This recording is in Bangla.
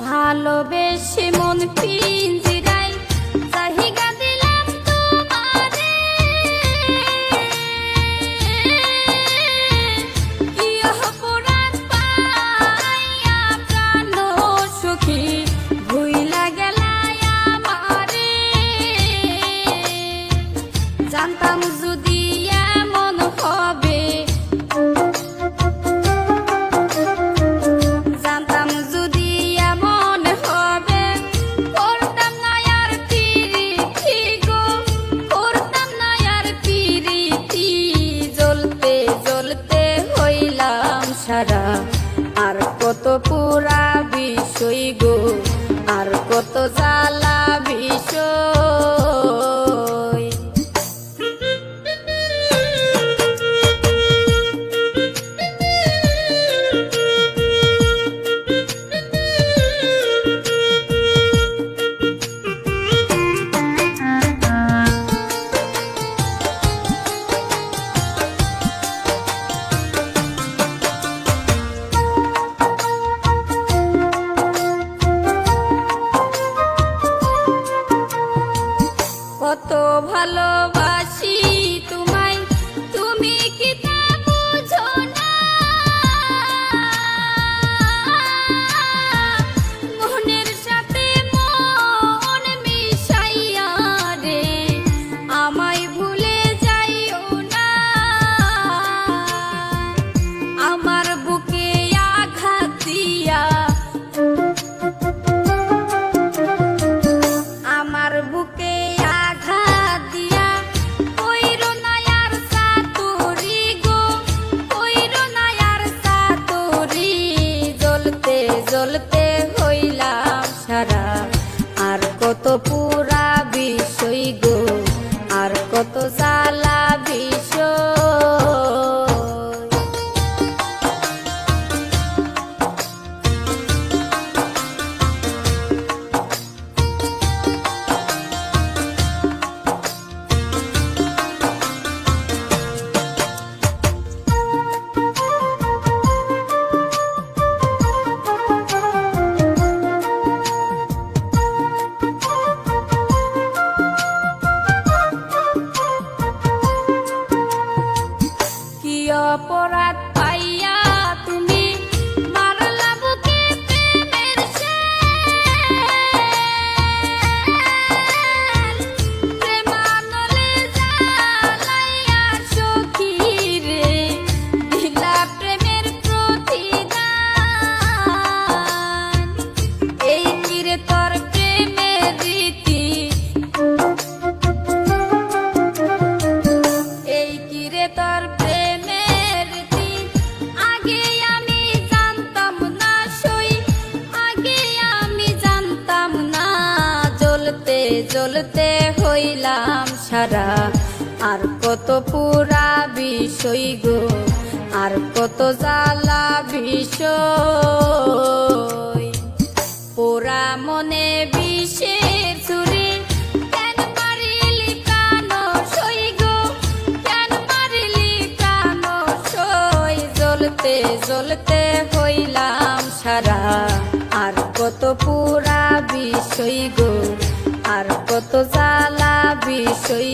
ভালোবেসে মন পিঞ্জিরায় জাহিগা দিলাম তোমারে, কি অপরাধ পাইয়া প্রাণ সখী ভুইলা গেলায় আমারে। জানতাম যদি এমন হবে, আর কত পুরা বিষয় গো, আর কত জ্বালা বিষয়। কত ভালোবাসি তোমায়, তুমি কি তা বুঝো না? মনের সাথে মন মিশাইয়া রে আমায় ভুলে যাইও না। আমার বুকে আঘাত দিয়া, আমার বুকে জ্বলতে হইলাম সারা। আর কত পুরা বিষয় গো, আর কত জ্বালা বিষয়। অপরাধ পাইয়া তুমি মারলা বুকে প্রেমের শেল, প্রেমানলে জ্বালাইয়া সখী রে দিলা প্রেমের প্রতিদান। এই কিরে তোর প্রেমের রীতি, এই কিরে তোর জ্বলতে হইলাম সারা। আর কত পুরা বিষয় গো, আর কত জ্বালা বিষয়। পোড়া মনে বিষের ছুরি কেন মারিলি প্রাণ সই গো, কেন মারিলি প্রাণ সই। জ্বলতে জ্বলতে হইলাম সারা। আর কত পুরা বিষয় গো, আর কত জ্বালা বিষয়